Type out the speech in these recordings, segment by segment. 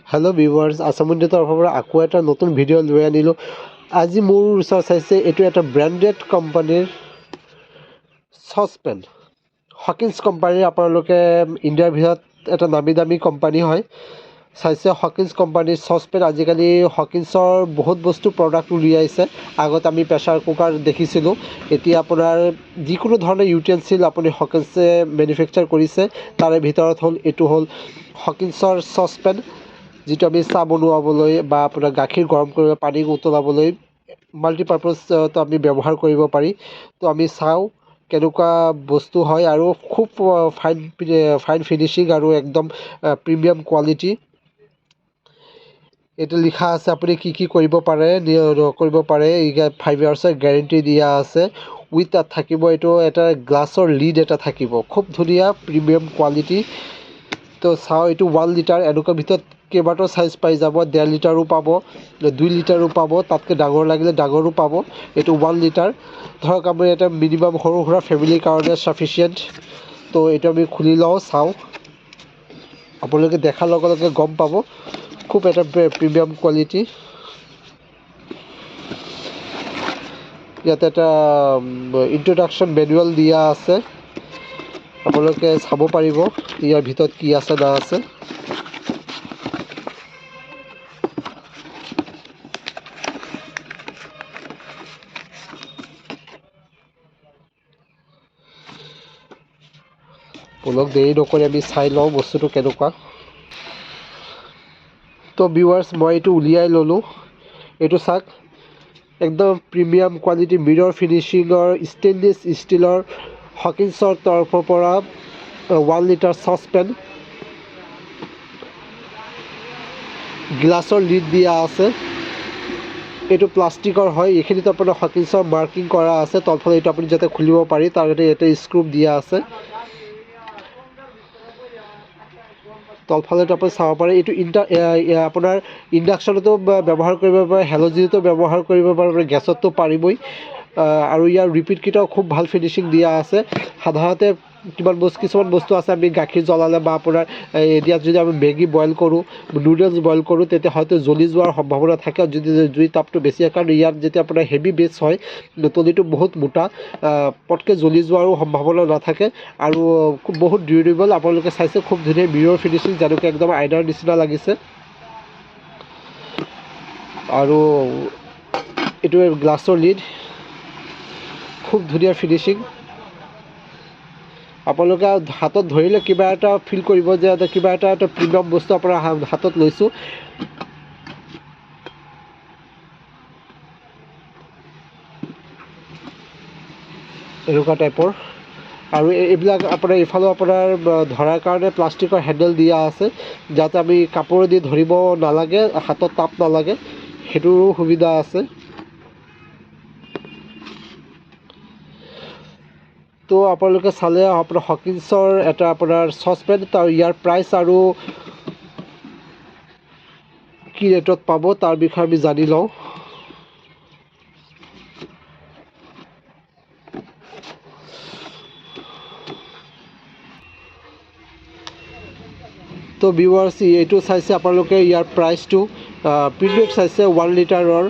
hello viewers Assam तरफर आको एटा नतुन video লৈ আনিলো আজি মোৰ ওচৰত চাইছে এটো এটা ব্ৰ্যান্ডেড কোম্পানীৰ saucepan Hawkins কোম্পানীৰ আপোনালোকে ইণ্ডিয়াৰ ভিতৰত এটা নামি দামী কোম্পানী হয় চাইছে Hawkins কোম্পানীৰ saucepan আজিকালি Hawkinsৰ বহুত বস্তু প্ৰডাক্ট উলিয়াইছে আগত আমি প্ৰেসাৰ কুকাৰ দেখিছিলো এতিয়া আপোনাৰ যিকোনো ধৰণৰ ইউটেনসিল আপুনি Hawkinsে ম্যানুফ্যাকচাৰ কৰিছে তাৰে ভিতৰত হ'ল এটো হ'ল Hawkinsৰ saucepan যেটো আমি চাহ বনোৱাবলৈ বা আপোনাৰ গাখীৰ গৰম কৰিব পানী উতলাবলৈ মাল্টিপাৰপাস তো আমি ব্যৱহাৰ কৰিব পাৰি তো আমি চাও কেনেকুৱা বস্তু হয় আৰু খুব ফাইন ফিনিশিং আৰু একদম প্ৰিমিয়াম কোৱালিটি এটা লিখা আছে আপুনি কি কৰিব পাৰে 5 ইয়াৰ্ছৰ গ্যাৰান্টি দিয়া আছে উইথ তাত থাকিব এটো এটা গ্লাছৰ লিড এটা থাকিব খুব ধুনীয়া প্ৰিমিয়াম কোৱালিটি তো চাও এটো 1 লিটাৰ এনেকুৱা ভিতৰত কেবাটো সাইজ পাই যাব 1.5 লিটাৰো পাব 2 লিটাৰো পাব তাতকে ডাঙৰ লাগিলে ডাঙৰো পাব এটো 1 লিটাৰ ধৰক আমি এটা মিনিমাম সৰু সৰু ফ্যামিলিৰ কাৰণে সাফিসিয়েন্ট তো এটা আমি খুলি লও চাও আপোনালোকে দেখাৰ লগে লগে গম পাব খুব এটা প্ৰিমিয়াম কোৱালিটি ইয়াতে এটা ইন্ট্ৰোডাকশন ম্যানুয়াল দিয়া আছে আপোনালোকে চাব পাৰিব ইয়াৰ ভিতৰত কি আছে না আছে অলপ দেৰি নকৰি আমি চাই লওঁ বস্তুটো কেনেকুৱা তো ভিউয়াৰ্স মই এটো উলিয়াই ললো এটো চাক একদম প্ৰিমিয়াম কোৱালিটি মিৰৰ ফিনিশিংৰ ষ্টেইনলেছ ষ্টিলৰ Hawkinsৰ তৰফৰ পৰা 1 লিটাৰ saucepan গ্লাছৰ লিড দিয়া আছে এটো প্লাষ্টিকৰ হয় এখিনিতে আপোনাৰ Hawkinsৰ মাৰ্কিং কৰা আছে তলফালে এটো আপুনি যাতে খুলিব পাৰি তাৰ এটা স্ক্ৰু দিয়া আছে তলফালে আপুনি চাব পাৰে এটো আপোনাৰ ইন্ডাকশনতো ব্যৱহাৰ কৰিব পাৰে হেলোজিনতো ব্যৱহাৰ কৰিব পাৰে গেছতো পাৰিবই আৰু ইয়াৰ ৰিপিট কিটাও খুব ভাল ফিনিশিং দিয়া আছে সাধাৰণতে কিছুমান বস্তু আছে আমি গাখীৰ জ্বলালে বা আপোনাৰ এতিয়া যদি আমি মেগি বইল কৰো নুডলছ বইল কৰো তেতিয়া হয়তো জ্বলি যোৱাৰ সম্ভাৱনা থাকে যদি জুই তাপটো বেছি কাৰণ ইয়াত যেতিয়া আপোনাৰ হেভি বেছ হয় তলিটো বহুত মোটা পটকে জ্বলি যোৱাৰো সম্ভাৱনা নাথাকে আৰু বহুত ডিউৰেবল আপোনালোকে চাইছে খুব ধুনীয়া মিৰৰ ফিনিশিং যেনেকৈ একদম আইনাৰ নিচিনা লাগিছে আৰু এটো গ্লাছৰ লিড খুব ধুনীয়া ফিনিশিং আপোনালোকে হাতত ধৰিলে কিবা এটা ফিল কৰিব যে কিবা এটা প্ৰিমিয়াম বস্তু আপোনাৰ হাতত লৈছো এনেকুৱা টাইপৰ আৰু এইবিলাক আপোনাৰ ইফালে আপোনাৰ ধৰাৰ কাৰণে প্লাষ্টিকৰ হ্যান্ডেল দিয়া আছে যাতে আমি কাপোৰ দি ধৰিব নালাগে হাতত তাপ নালাগে হেতুৰো সুবিধা আছে তো আপোনালোকে চালে আপোনাৰ Hawkinsৰ এটা আপোনাৰ saucepan তাৰ ইয়াৰ প্ৰাইস আৰু কি ৰেটত পাব তাৰ বিষয়ে আমি জানি লওঁ তো ভিউয়াৰ্স এটো চাইছে আপোনালোকে ইয়াৰ প্ৰাইসটো প্ৰিন্ট চাইছে 1 লিটাৰৰ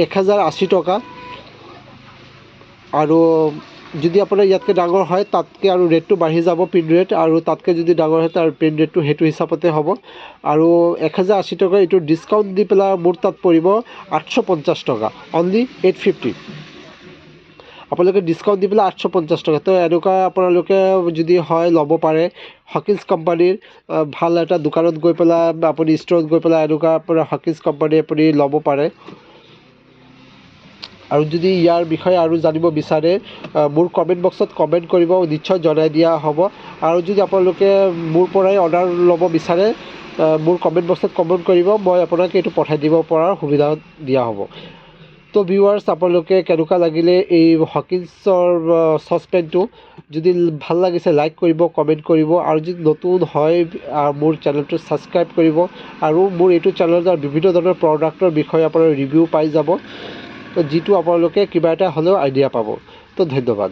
1080 টকা আৰু যদি আপোনাৰ ইয়াতকে ডাঙৰ হয় তাতকে আৰু ৰেটটো বাঢ়ি যাব প্ৰিন্ট ৰেট আৰু তাতকে যদি ডাঙৰ হয় তাৰ প্ৰিন্ট ৰেটটো হেতু হিচাপতে হ'ব আৰু 1080 টকা এটো ডিসকাউন্ট দি পেলা মোৰ তাত পৰিব 850 টকা অনলি 850 আপোনালোকে ডিসকাউন্ট দি পেলা 850 টকা তো এনেকুৱা আপোনালোকে যদি হয় ল'ব পাৰে Hawkins কোম্পানীৰ ভাল এটা দোকানত গৈ পেলা আপুনি ষ্টৰত গৈ পেলা এনেকুৱা আপোনাৰ Hawkins কোম্পানী আপুনি ল'ব পাৰে আৰু যদি ইয়াৰ বিষয়ে আৰু জানিব বিচাৰে মোৰ কমেন্ট বক্সত কমেন্ট কৰিব নিশ্চয় জনাই দিয়া হ'ব আৰু যদি আপোনালোকে মোৰ পৰাই অৰ্ডাৰ ল'ব বিচাৰে মোৰ কমেন্ট বক্সত কমেন্ট কৰিব মই আপোনাক এটো পঠাই দিব পৰাৰ সুবিধা দিয়া হ'ব তো ভিউয়াৰ্স আপোনালোকে কেনেকুৱা লাগিলে এই Hawkinsৰ saucepan টো যদি ভাল লাগিছে লাইক কৰিব কমেন্ট কৰিব আৰু যদি নতুন হয় মোৰ চেনেলটো সাবস্ক্ৰাইব কৰিব আৰু মোৰ এটো চেনেলত বিভিন্ন ধৰণৰ প্ৰডাক্টৰ বিষয়ে আপোনাৰ ৰিভিউ পাই যাব তো যেটো আপোনালোকে কিবা এটা হলেও আইডিয়া পাব তো ধন্যবাদ